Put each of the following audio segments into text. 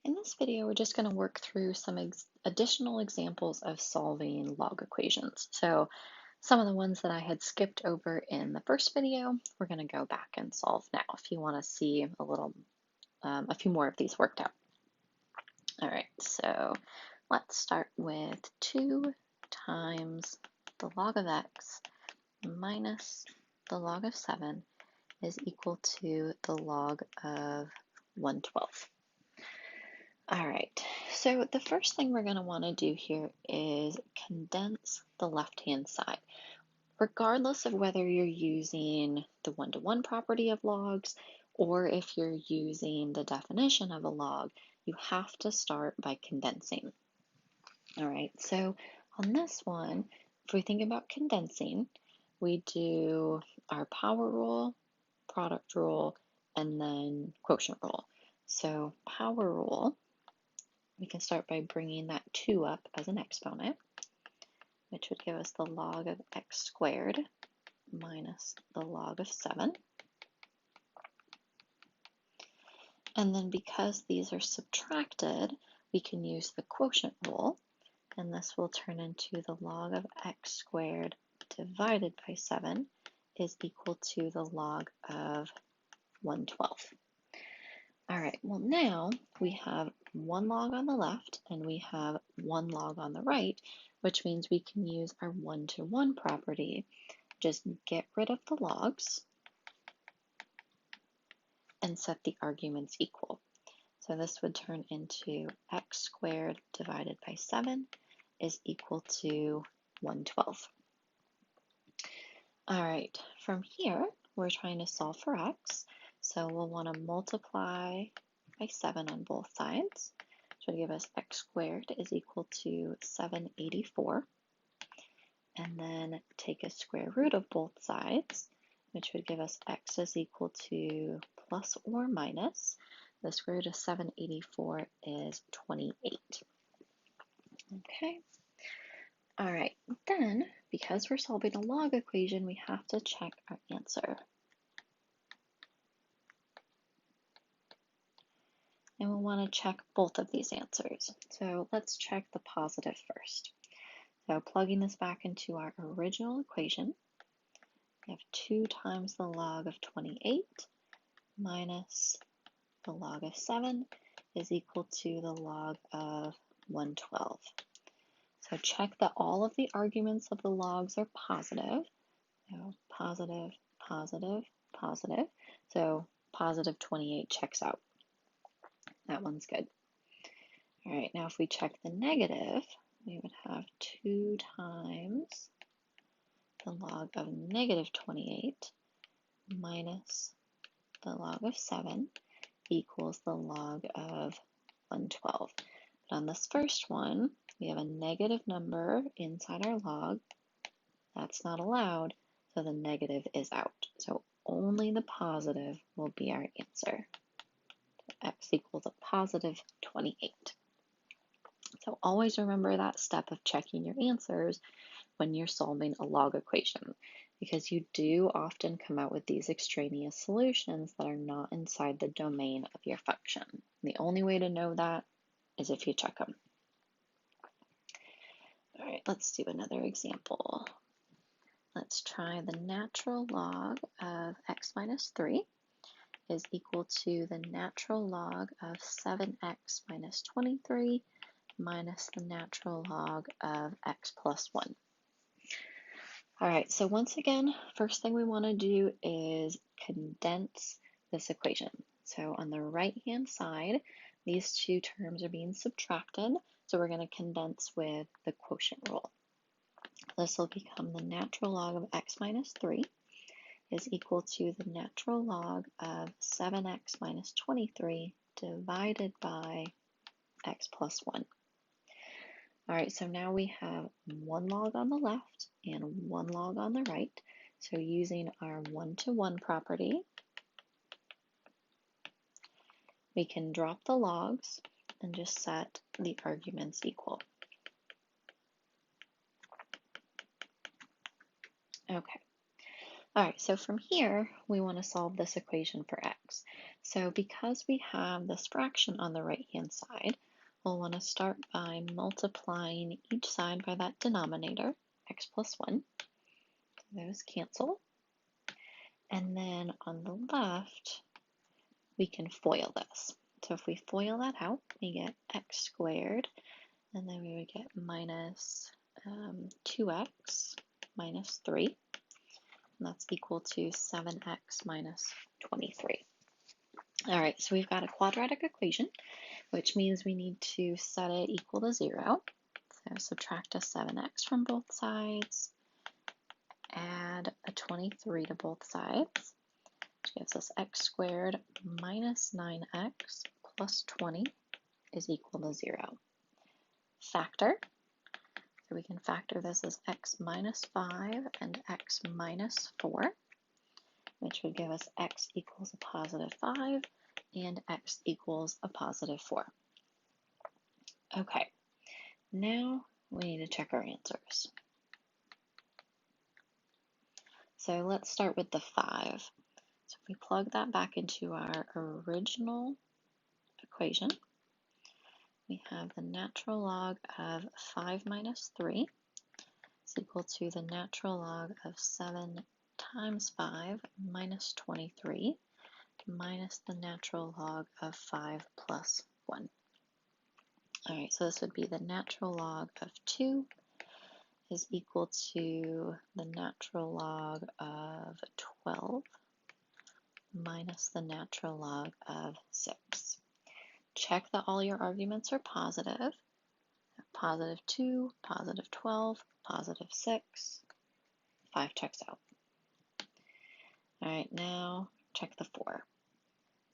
In this video, we're just going to work through some additional examples of solving log equations. So some of the ones that I had skipped over in the first video, we're going to go back and solve now if you want to see a few more of these worked out. All right, so let's start with 2 times the log of x minus the log of 7 is equal to the log of 1/12. All right, so the first thing we're going to want to do here is condense the left-hand side. Regardless of whether you're using the one-to-one property of logs or if you're using the definition of a log, you have to start by condensing. All right, so on this one, if we think about condensing, we do our power rule, product rule, and then quotient rule. So power rule, we can start by bringing that 2 up as an exponent, which would give us the log of x squared minus the log of 7. And then because these are subtracted, we can use the quotient rule, and this will turn into the log of x squared divided by 7 is equal to the log of 1/12. All right, well now we have 1 log on the left and we have 1 log on the right, which means we can use our one-to-one property. Just get rid of the logs and set the arguments equal. So this would turn into x squared divided by 7 is equal to 1/12. All right, from here, we're trying to solve for x. So we'll want to multiply by 7 on both sides, which will give us x squared is equal to 784. And then take a square root of both sides, which would give us x is equal to plus or minus. The square root of 784 is 28. Okay. All right, then, because we're solving a log equation, we have to check our answer. And we'll want to check both of these answers. So let's check the positive first. So plugging this back into our original equation, we have 2 times the log of 28 minus the log of 7 is equal to the log of 1/12. So check that all of the arguments of the logs are positive. So positive, positive, positive. So positive 28 checks out. That one's good. All right, now if we check the negative, we would have 2 times the log of negative 28 minus the log of 7 equals the log of 1/12. But on this first one, we have a negative number inside our log. That's not allowed, so the negative is out. So only the positive will be our answer. X equals a positive 28. So always remember that step of checking your answers when you're solving a log equation, because you do often come out with these extraneous solutions that are not inside the domain of your function. The only way to know that is if you check them. All right, let's do another example. Let's try the natural log of x minus 3 is equal to the natural log of 7x minus 23 minus the natural log of x plus 1. All right, so once again, first thing we want to do is condense this equation. So on the right-hand side, these two terms are being subtracted, so we're going to condense with the quotient rule. This will become the natural log of x minus 3 is equal to the natural log of 7x minus 23 divided by x plus 1. All right, so now we have 1 log on the left and 1 log on the right. So using our one-to-one property, we can drop the logs and just set the arguments equal. Okay. All right, so from here, we want to solve this equation for x. So because we have this fraction on the right-hand side, we'll want to start by multiplying each side by that denominator, x plus 1. Those cancel. And then on the left, we can FOIL this. So if we FOIL that out, we get x squared, and then we would get minus 2x minus 3, and that's equal to 7x minus 23. All right, so we've got a quadratic equation, which means we need to set it equal to 0. So subtract a 7x from both sides, add a 23 to both sides, which gives us x squared minus 9x plus 20 is equal to 0. Factor. So we can factor this as x minus 5 and x minus 4, which would give us x equals a positive 5 and x equals a positive 4. Okay, now we need to check our answers. So let's start with the 5. So if we plug that back into our original equation, we have the natural log of 5 minus 3 is equal to the natural log of 7 times 5 minus 23 minus the natural log of 5 plus 1. All right, so this would be the natural log of 2 is equal to the natural log of 12 minus the natural log of 6. Check that all your arguments are positive. Positive 2, positive 12, positive 6. 5 checks out. All right, now check the 4.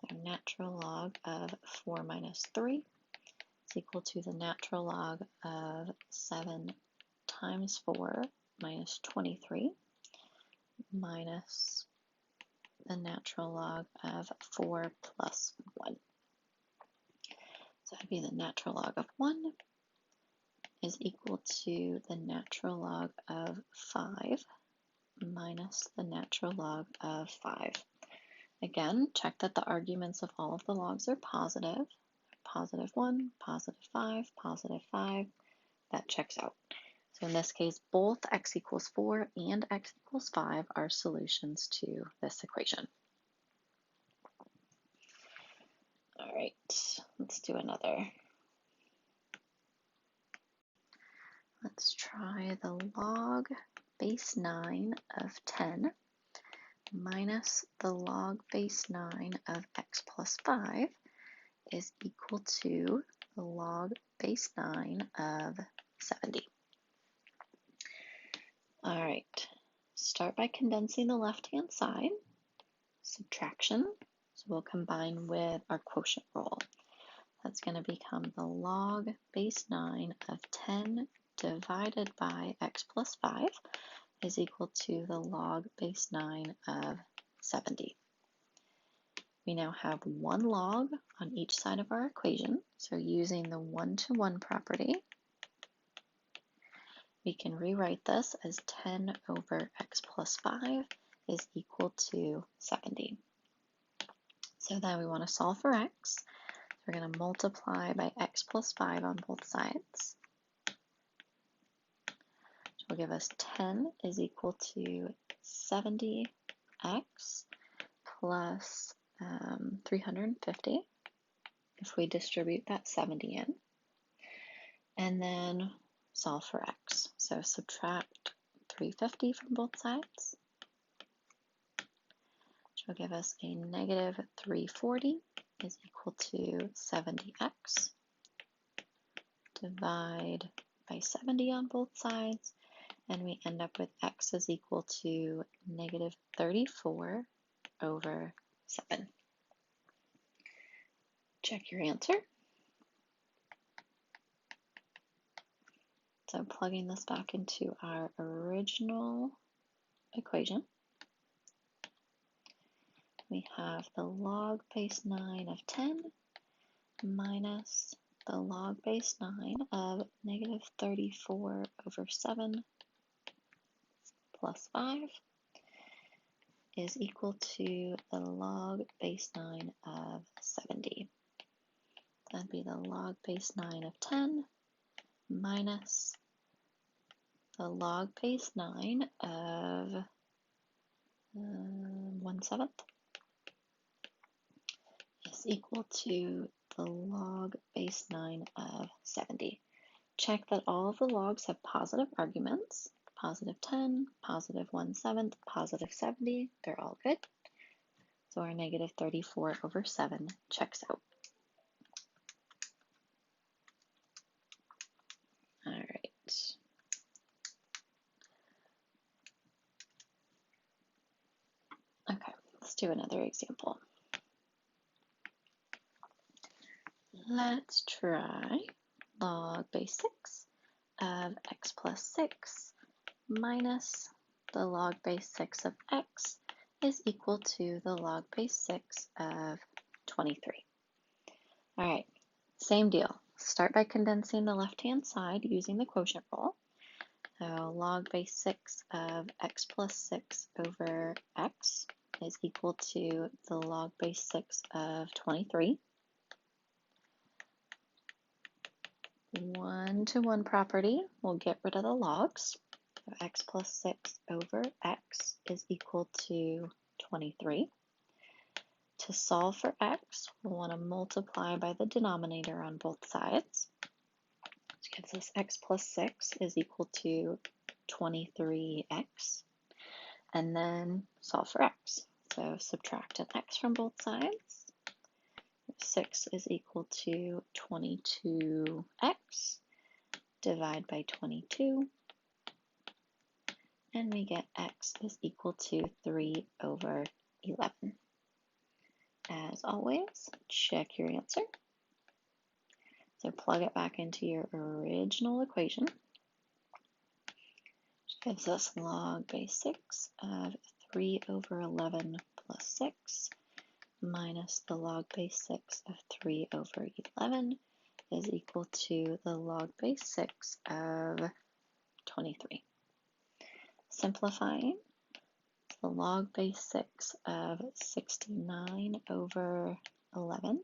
So natural log of 4 minus 3 is equal to the natural log of 7 times 4 minus 23 minus the natural log of 4 plus 1. So that would be the natural log of 1 is equal to the natural log of 5 minus the natural log of 5. Again, check that the arguments of all of the logs are positive. Positive 1, positive 5, positive 5. That checks out. So in this case, both x equals 4 and x equals 5 are solutions to this equation. All right, let's do another. Let's try the log base 9 of 10 minus the log base 9 of x plus 5 is equal to the log base 9 of 70. All right, start by condensing the left-hand side, subtraction, so we'll combine with our quotient rule. That's going to become the log base 9 of 10 divided by x plus 5 is equal to the log base 9 of 70. We now have one log on each side of our equation, so using the 1-to-1 property, we can rewrite this as 10 over x plus 5 is equal to 70. So then we want to solve for x. We're going to multiply by x plus 5 on both sides, which will give us 10 is equal to 70x plus 350 if we distribute that 70 in, and then solve for x. So subtract 350 from both sides, which will give us a negative 340 is equal to 70x. Divide by 70 on both sides, and we end up with x is equal to negative 34 over 7. Check your answer. So plugging this back into our original equation, we have the log base 9 of 10 minus the log base 9 of negative 34 over 7 plus 5. is equal to the log base 9 of 70. That'd be the log base 9 of 10 minus the log base 9 of 1/7 is equal to the log base 9 of 70. Check that all of the logs have positive arguments. Positive 10, positive 1/7, positive 70, they're all good. So our negative 34 over 7 checks out. All right. Okay, let's do another example. Let's try log base 6 of x plus 6 minus the log base 6 of x is equal to the log base 6 of 23. All right, same deal. Start by condensing the left-hand side using the quotient rule. So log base 6 of x plus 6 over x is equal to the log base 6 of 23. 1-to-1 property will get rid of the logs. So x plus 6 over x is equal to 23. To solve for x, we'll want to multiply by the denominator on both sides, which gives us x plus 6 is equal to 23x, and then solve for x. So subtract an x from both sides. 6 is equal to 22x, divide by 22, and we get x is equal to 3 over 11. As always, check your answer. So plug it back into your original equation, which gives us log base 6 of 3 over 11 plus 6 minus the log base 6 of 3 over 11 is equal to the log base 6 of 23. Simplifying, the log base 6 of 69 over 11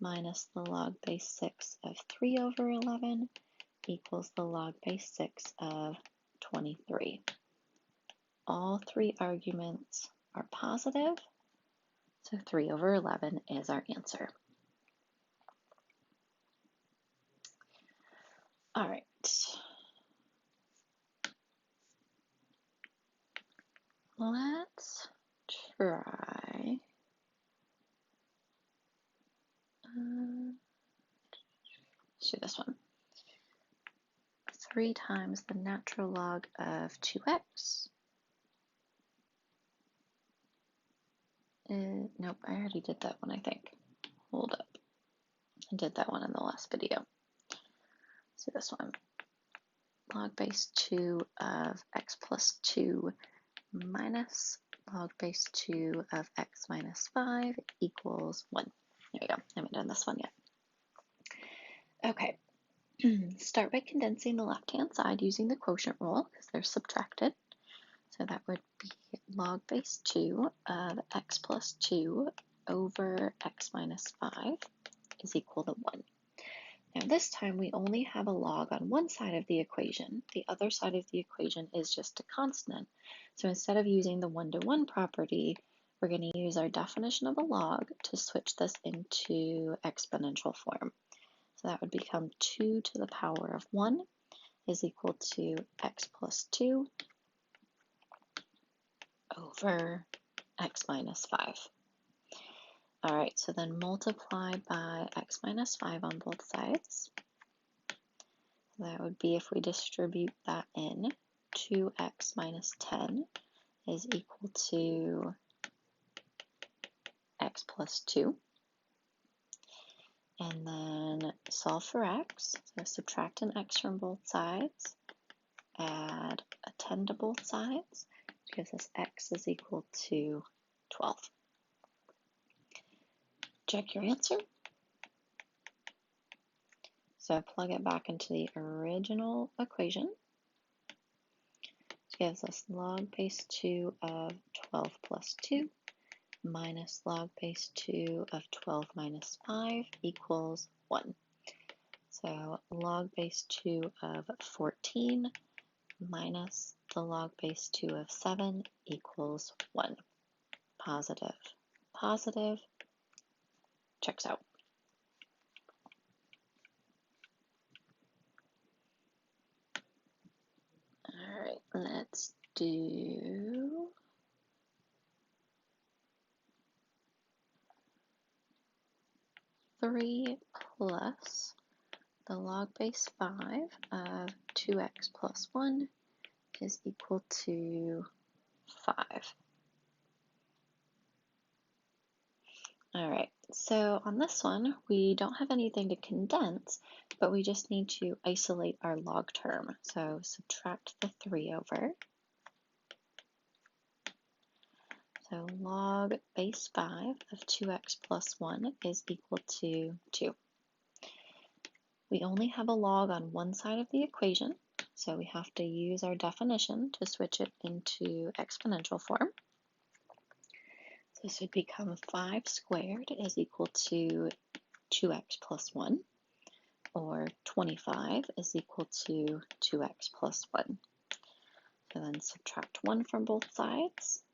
minus the log base 6 of 3 over 11 equals the log base 6 of 23. All three arguments are positive, so 3 over 11 is our answer. All right. Let's try let's do this one. 3 times the natural log of 2x. Nope, I already did that one, I think. Hold up. I did that one in the last video. Let's do this one. Log base 2 of x plus 2 minus log base 2 of x minus 5 equals 1. There we go. I haven't done this one yet. Okay. Start by condensing the left-hand side using the quotient rule because they're subtracted. So that would be log base 2 of x plus 2 over x minus 5 is equal to 1. Now this time we only have a log on one side of the equation. The other side of the equation is just a constant. So instead of using the 1-to-1 property, we're going to use our definition of a log to switch this into exponential form. So that would become 2 to the power of 1 is equal to x plus 2 over x minus 5. All right, so then multiply by x minus 5 on both sides. That would be, if we distribute that in, 2x minus 10 is equal to x plus 2. And then solve for x. So subtract an x from both sides, add a 10 to both sides, which gives us x is equal to 12. Check your answer. So plug it back into the original equation, which gives us log base 2 of 12 plus 2 minus log base 2 of 12 minus 5 equals 1. So log base 2 of 14 minus the log base 2 of 7 equals 1. Positive, positive, checks out. All right, let's do three plus the log base 5 of 2x plus 1 is equal to 5. All right, so on this one, we don't have anything to condense, but we just need to isolate our log term. So subtract the 3 over. So log base 5 of 2x plus 1 is equal to 2. We only have a log on one side of the equation, so we have to use our definition to switch it into exponential form. So this would become 5 squared is equal to 2x plus 1, or 25 is equal to 2x plus 1. So then subtract 1 from both sides,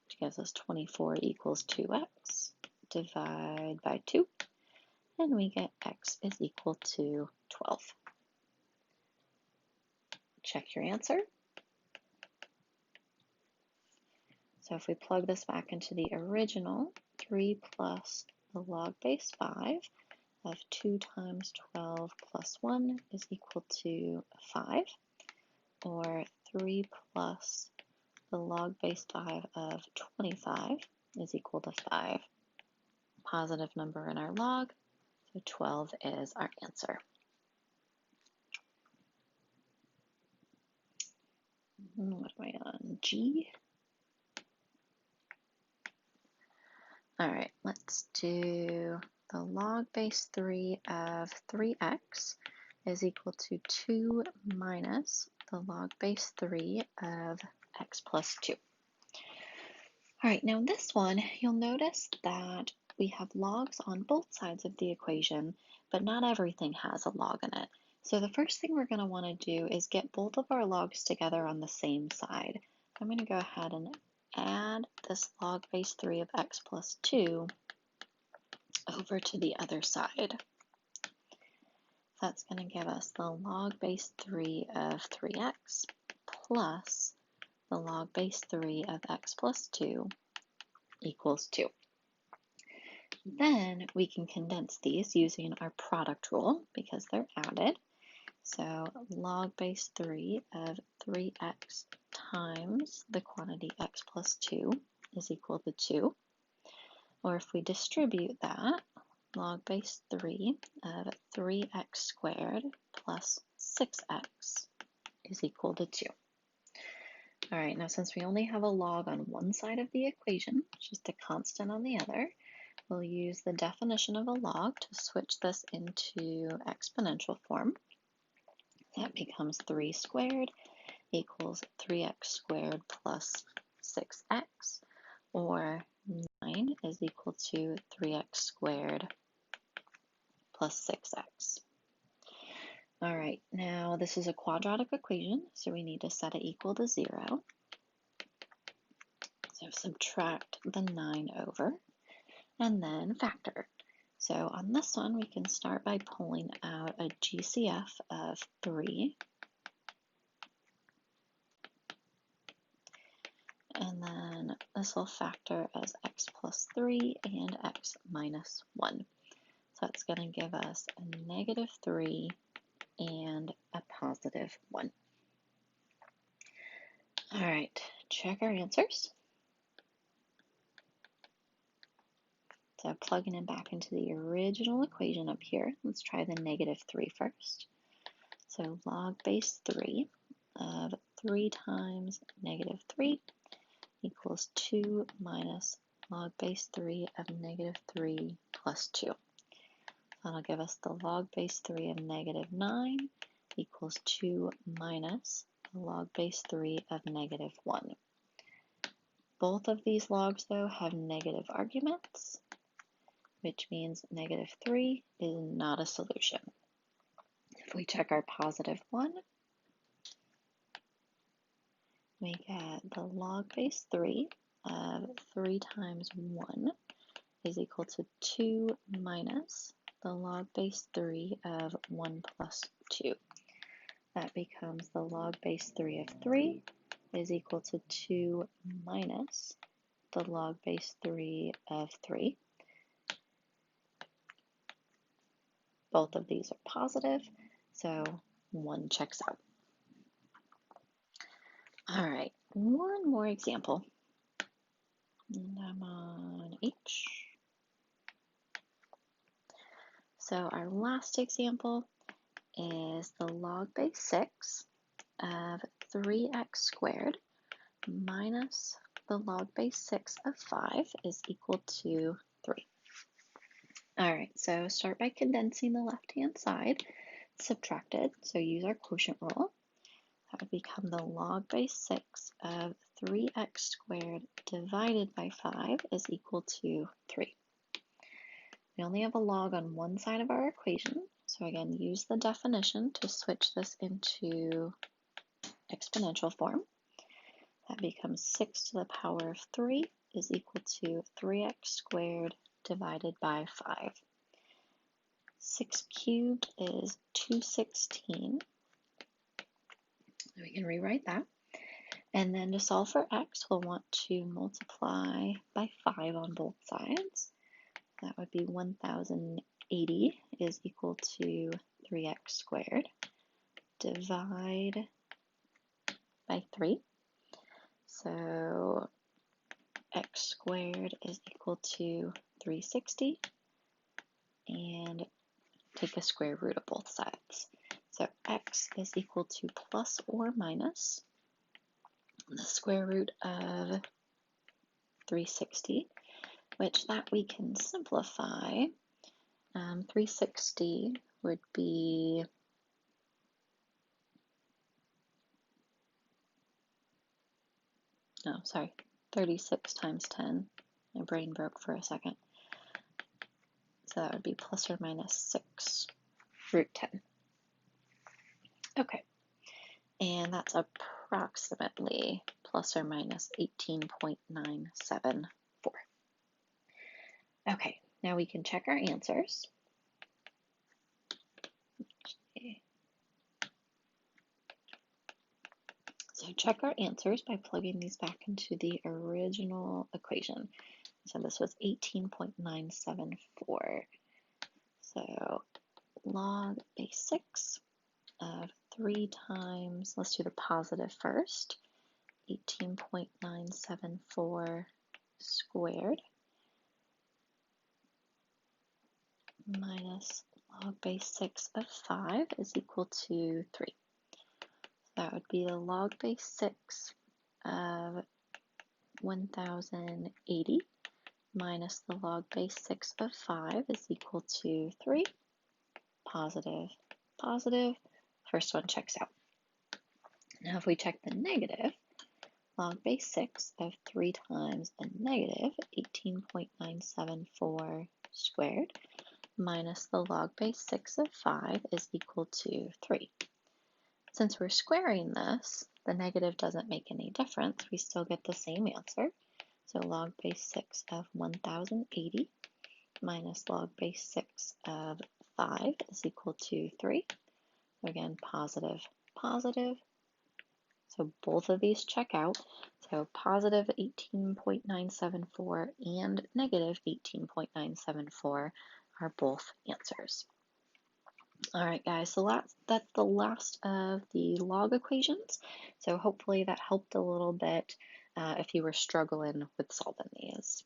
which gives us 24 equals 2x. Divide by 2, and we get x is equal to 12. Check your answer. So if we plug this back into the original, 3 plus the log base 5 of 2 times 12 plus 1 is equal to 5, or 3 plus the log base 5 of 25 is equal to 5. Positive number in our log, so 12 is our answer. What am I on? G? All right, let's do the log base 3 of 3x is equal to 2 minus the log base 3 of x plus 2. All right, now this one, you'll notice that we have logs on both sides of the equation, but not everything has a log in it. So the first thing we're going to want to do is get both of our logs together on the same side. I'm going to go ahead and add this log base 3 of x plus 2 over to the other side. That's going to give us the log base 3 of 3x plus the log base 3 of x plus 2 equals 2. Then we can condense these using our product rule because they're added. So log base 3 of 3x times the quantity x plus 2 is equal to 2. Or if we distribute that, log base 3 of 3x squared plus 6x is equal to 2. All right, now since we only have a log on one side of the equation, just a constant on the other, we'll use the definition of a log to switch this into exponential form. That becomes 3 squared equals 3x squared plus 6x, or 9 is equal to 3x squared plus 6x. All right, now this is a quadratic equation, so we need to set it equal to 0. So subtract the 9 over, and then factor. So on this one, we can start by pulling out a GCF of 3. And then this will factor as x plus 3 and x minus 1. So it's going to give us a negative 3 and a positive 1. All right, check our answers. So plugging it back into the original equation up here, let's try the negative 3 first. So log base 3 of 3 times negative 3 equals 2 minus log base 3 of negative 3 plus 2. That'll give us the log base 3 of negative 9 equals 2 minus the log base 3 of negative 1. Both of these logs, though, have negative arguments, which means negative 3 is not a solution. If we check our positive 1, we get the log base 3 of 3 times 1 is equal to 2 minus the log base 3 of 1 plus 2. That becomes the log base 3 of 3 is equal to 2 minus the log base 3 of 3. Both of these are positive, so 1 checks out. All right, one more example. And I'm on H. So our last example is the log base 6 of 3x squared minus the log base 6 of 5 is equal to 3. All right, so start by condensing the left-hand side, subtract it, so use our quotient rule. That would become the log base 6 of 3x squared divided by 5 is equal to 3. We only have a log on one side of our equation, so again, use the definition to switch this into exponential form. That becomes 6 to the power of 3 is equal to 3x squared divided by 5. 6 cubed is 216. We can rewrite that. And then to solve for x, we'll want to multiply by 5 on both sides. That would be 1080 is equal to 3x squared. Divide by 3. So x squared is equal to 360. And take a square root of both sides. So x is equal to plus or minus the square root of 360, which that we can simplify. 360 would be 36 times 10. My brain broke for a second. So that would be plus or minus 6 root 10. Okay, and that's approximately plus or minus 18.974. Okay, now we can check our answers. So check our answers by plugging these back into the original equation. So this was 18.974. So log base 6 of 3 times, let's do the positive first, 18.974 squared minus log base 6 of 5 is equal to 3. That would be the log base 6 of 1080 minus the log base 6 of 5 is equal to 3. Positive, positive. First one checks out. Now if we check the negative, log base 6 of 3 times a negative 18.974 squared minus the log base 6 of 5 is equal to 3. Since we're squaring this, the negative doesn't make any difference. We still get the same answer. So log base 6 of 1080 minus log base 6 of 5 is equal to 3. So again, positive, positive. So both of these check out. So positive 18.974 and negative 18.974 are both answers. All right, guys, so that's the last of the log equations. So hopefully that helped a little bit if you were struggling with solving these.